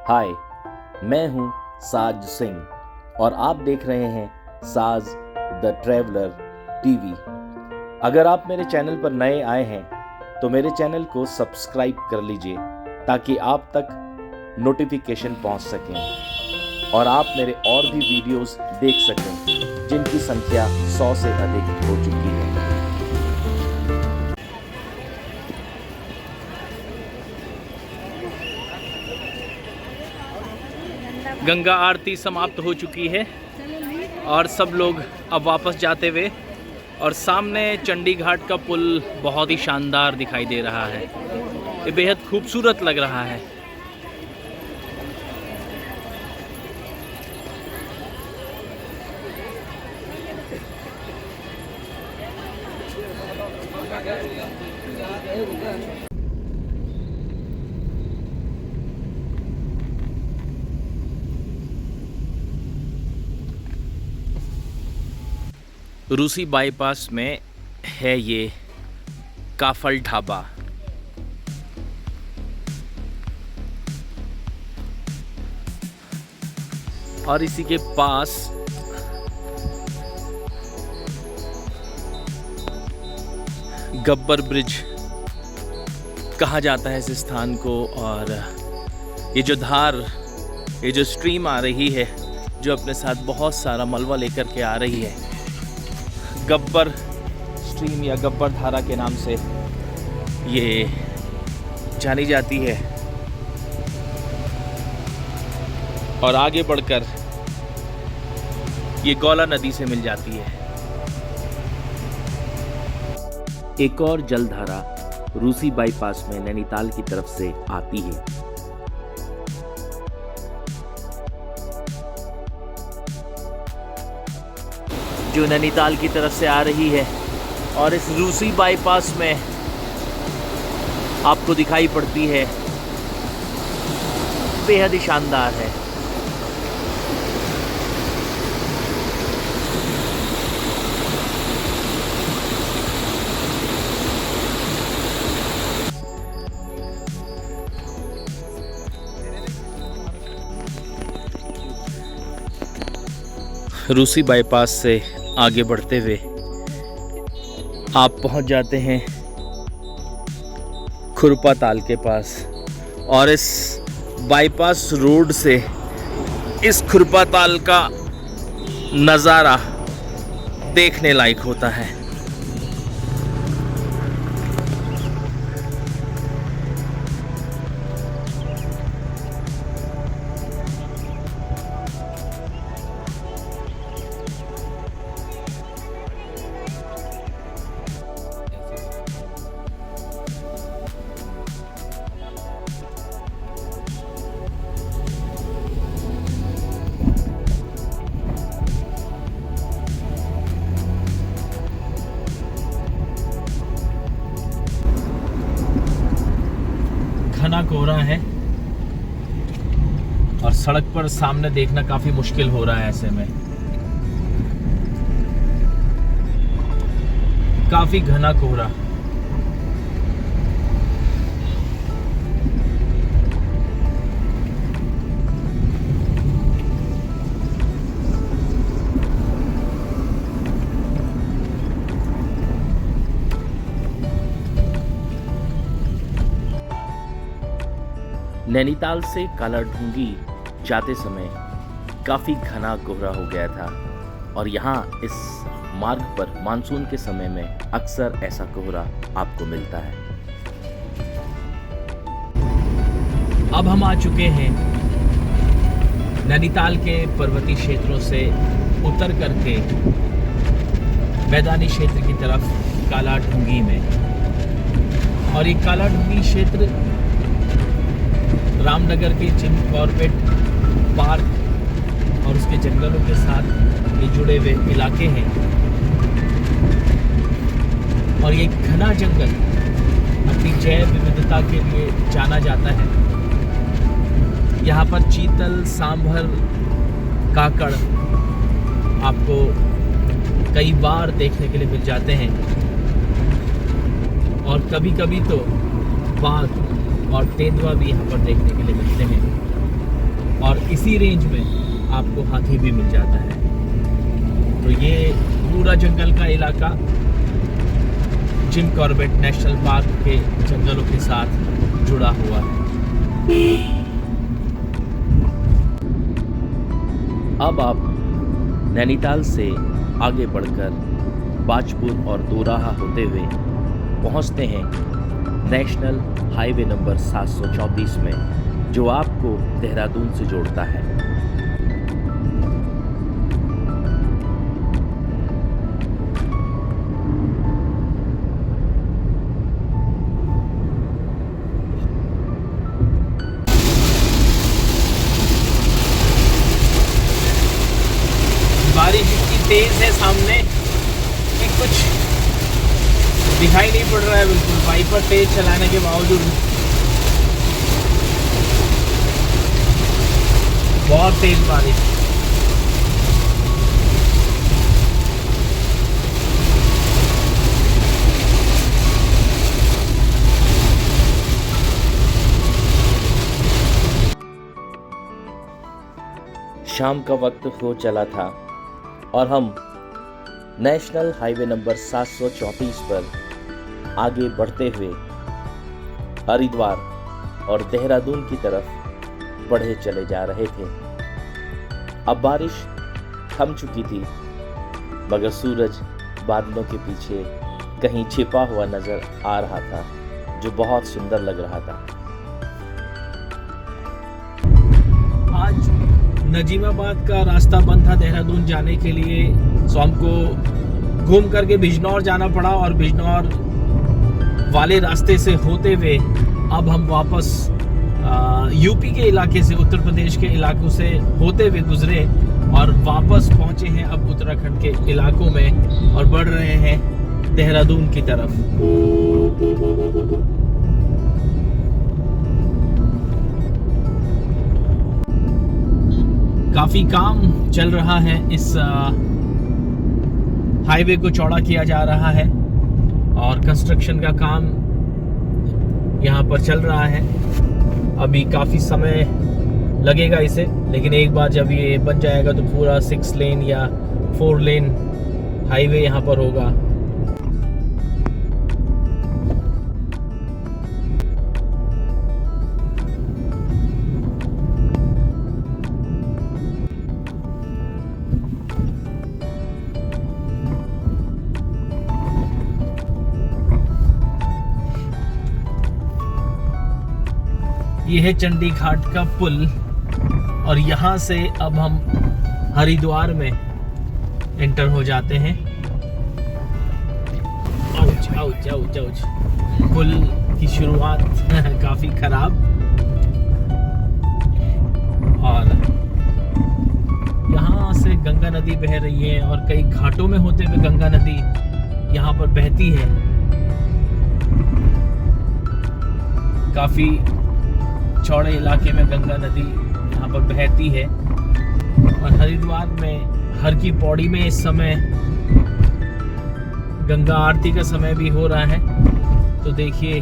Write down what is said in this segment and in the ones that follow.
हाय, मैं हूं साज सिंह और आप देख रहे हैं साज द ट्रैवलर टीवी। अगर आप मेरे चैनल पर नए आए हैं तो मेरे चैनल को सब्सक्राइब कर लीजिए ताकि आप तक नोटिफिकेशन पहुंच सकें और आप मेरे और भी वीडियोस देख सकें जिनकी संख्या 100 से अधिक हो चुकी है। गंगा आरती समाप्त हो चुकी है और सब लोग अब वापस जाते हुए, और सामने चंडी घाट का पुल बहुत ही शानदार दिखाई दे रहा है। ये बेहद खूबसूरत लग रहा है। रूसी बाईपास में है ये काफल ढाबा। और इसी के पास गब्बर ब्रिज कहा जाता है इस स्थान को। और ये जो धार, ये जो स्ट्रीम आ रही है जो अपने साथ बहुत सारा मलबा लेकर के आ रही है, गब्बर स्ट्रीम या गब्बर धारा के नाम से ये जानी जाती है। और आगे बढ़कर ये गौला नदी से मिल जाती है। एक और जलधारा रूसी बाईपास में नैनीताल की तरफ से आती है। जो नैनीताल की तरफ से आ रही है और इस रूसी बाईपास में आपको दिखाई पड़ती है, बेहद ही शानदार है। रूसी बाईपास से आगे बढ़ते हुए आप पहुंच जाते हैं खुरपा ताल के पास। और इस बाईपास रोड से इस खुरपा ताल का नज़ारा देखने लायक होता है। घना कोहरा है और सड़क पर सामने देखना काफी मुश्किल हो रहा है। ऐसे में काफी घना कोहरा। नैनीताल से कालाढूंगी जाते समय काफ़ी घना कोहरा हो गया था और यहाँ इस मार्ग पर मानसून के समय में अक्सर ऐसा कोहरा आपको मिलता है। अब हम आ चुके हैं नैनीताल के पर्वतीय क्षेत्रों से उतर करके मैदानी क्षेत्र की तरफ कालाढूंगी में। और ये कालाढूंगी क्षेत्र रामनगर के जिम कॉर्बेट पार्क और उसके जंगलों के साथ ये जुड़े हुए इलाके हैं। और ये घना जंगल अपनी जैव विविधता के लिए जाना जाता है। यहाँ पर चीतल, सांभर, काकड़ आपको कई बार देखने के लिए मिल जाते हैं। और कभी कभी तो बाघ और तेंदुआ भी यहाँ पर देखने के लिए मिलते हैं। इसी रेंज में आपको हाथी भी मिल जाता है। तो ये पूरा जंगल का इलाका जिम कॉर्बेट नेशनल पार्क के जंगलों के साथ जुड़ा हुआ है। अब आप नैनीताल से आगे बढ़कर बाजपुर और दोराहा होते हुए पहुंचते हैं नेशनल हाईवे नंबर 734 में, जो आपको देहरादून से जोड़ता है। बारिश इतनी तेज है सामने कि कुछ दिखाई नहीं पड़ रहा है बिल्कुल, वाइपर तेज चलाने के बावजूद। बहुत तेज बारिश। शाम का वक्त हो चला था और हम नेशनल हाईवे नंबर 734 पर आगे बढ़ते हुए हरिद्वार और देहरादून की तरफ बढ़े चले जा रहे थे। अब बारिश थम चुकी थी, मगर सूरज बादलों के पीछे कहीं छिपा हुआ नजर आ रहा था, जो बहुत सुंदर लग रहा था। आज नजीमाबाद का रास्ता बंद था देहरादून जाने के लिए, सो हमको घूम करके बिजनौर जाना पड़ा और बिजनौर वाले रास्ते से होते हुए अब हम वापस यूपी के इलाके से, उत्तर प्रदेश के इलाकों से होते हुए गुजरे और वापस पहुंचे हैं अब उत्तराखंड के इलाकों में और बढ़ रहे हैं देहरादून की तरफ। काफी काम चल रहा है, इस हाईवे को चौड़ा किया जा रहा है और कंस्ट्रक्शन का काम यहाँ पर चल रहा है। अभी काफ़ी समय लगेगा इसे, लेकिन एक बार जब ये बन जाएगा तो पूरा 6 लेन या 4 लेन हाईवे यहाँ पर होगा। ये है चंडी घाट का पुल और यहाँ से अब हम हरिद्वार में एंटर हो जाते हैं। Ouch, ouch, ouch, ouch. पुल की शुरुआत काफी खराब और यहाँ से गंगा नदी बह रही है और कई घाटों में होते हुए गंगा नदी यहाँ पर बहती है। काफी चौड़े इलाके में गंगा नदी यहाँ पर बहती है और हरिद्वार में हर की पौड़ी में इस समय गंगा आरती का समय भी हो रहा है। तो देखिए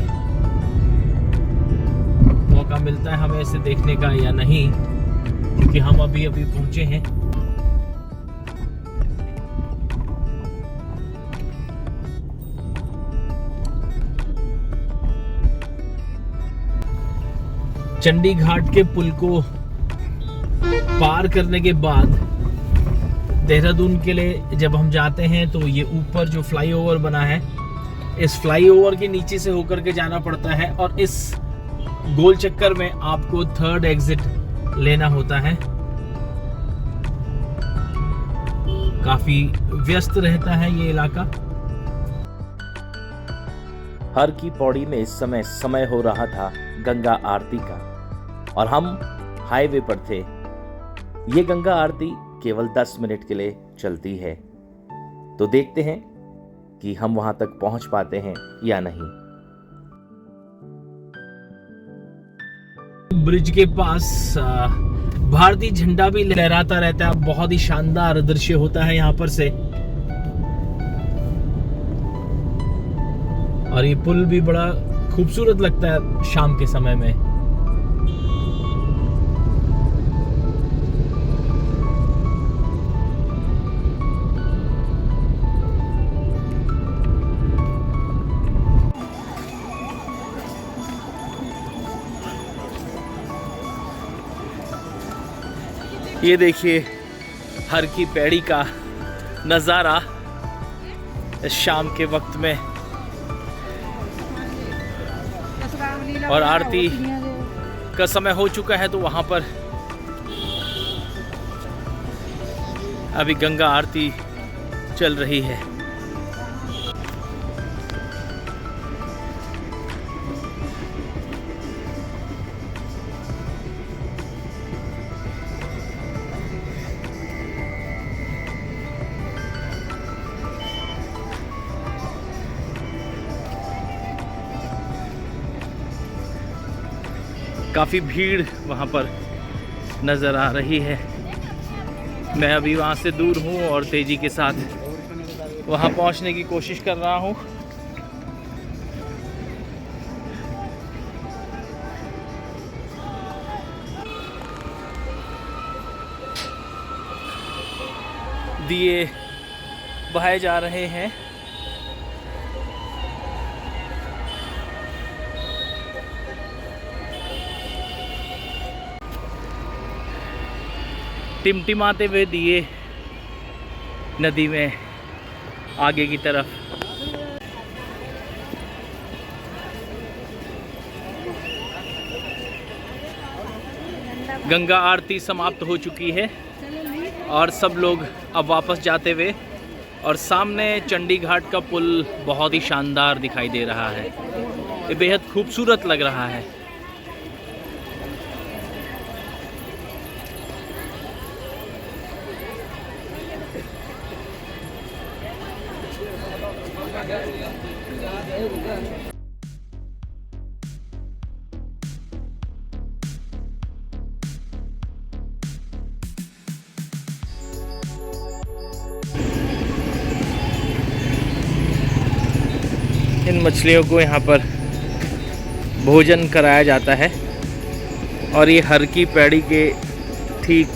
मौका मिलता है हमें इसे देखने का या नहीं, क्योंकि हम अभी अभी पहुंचे हैं। चंडी घाट के पुल को पार करने के बाद देहरादून के लिए जब हम जाते हैं तो ये ऊपर जो फ्लाईओवर बना है, इस फ्लाईओवर के नीचे से होकर के जाना पड़ता है और इस गोल चक्कर में आपको 3rd एग्जिट लेना होता है। काफी व्यस्त रहता है ये इलाका। हर की पौड़ी में इस समय हो रहा था गंगा आरती का और हम हाईवे पर थे। ये गंगा आरती केवल 10 मिनट के लिए चलती है, तो देखते हैं कि हम वहां तक पहुंच पाते हैं या नहीं। ब्रिज के पास भारतीय झंडा भी लहराता रहता है। बहुत ही शानदार दृश्य होता है यहाँ पर से और ये पुल भी बड़ा खूबसूरत लगता है शाम के समय में। ये देखिए हर की पैड़ी का नज़ारा इस शाम के वक्त में, और आरती का समय हो चुका है तो वहाँ पर अभी गंगा आरती चल रही है। काफ़ी भीड़ वहाँ पर नज़र आ रही है। मैं अभी वहाँ से दूर हूँ और तेज़ी के साथ वहाँ पहुँचने की कोशिश कर रहा हूँ। दिए बहाए जा रहे हैं। टिमटिमाते हुए दिए नदी में आगे की तरफ। गंगा आरती समाप्त हो चुकी है और सब लोग अब वापस जाते हुए, और सामने चंडी घाट का पुल बहुत ही शानदार दिखाई दे रहा है। ये बेहद खूबसूरत लग रहा है। इन मछलियों को यहाँ पर भोजन कराया जाता है और ये हर की पैड़ी के ठीक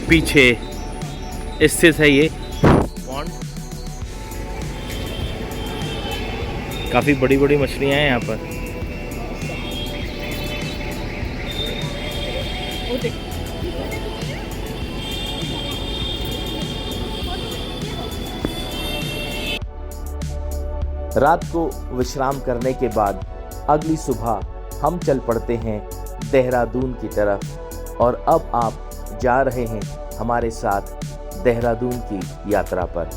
पीछे स्थित है ये पॉन्ड। काफ़ी बड़ी बड़ी मछलियाँ हैं यहाँ पर। रात को विश्राम करने के बाद अगली सुबह हम चल पड़ते हैं देहरादून की तरफ, और अब आप जा रहे हैं हमारे साथ देहरादून की यात्रा पर।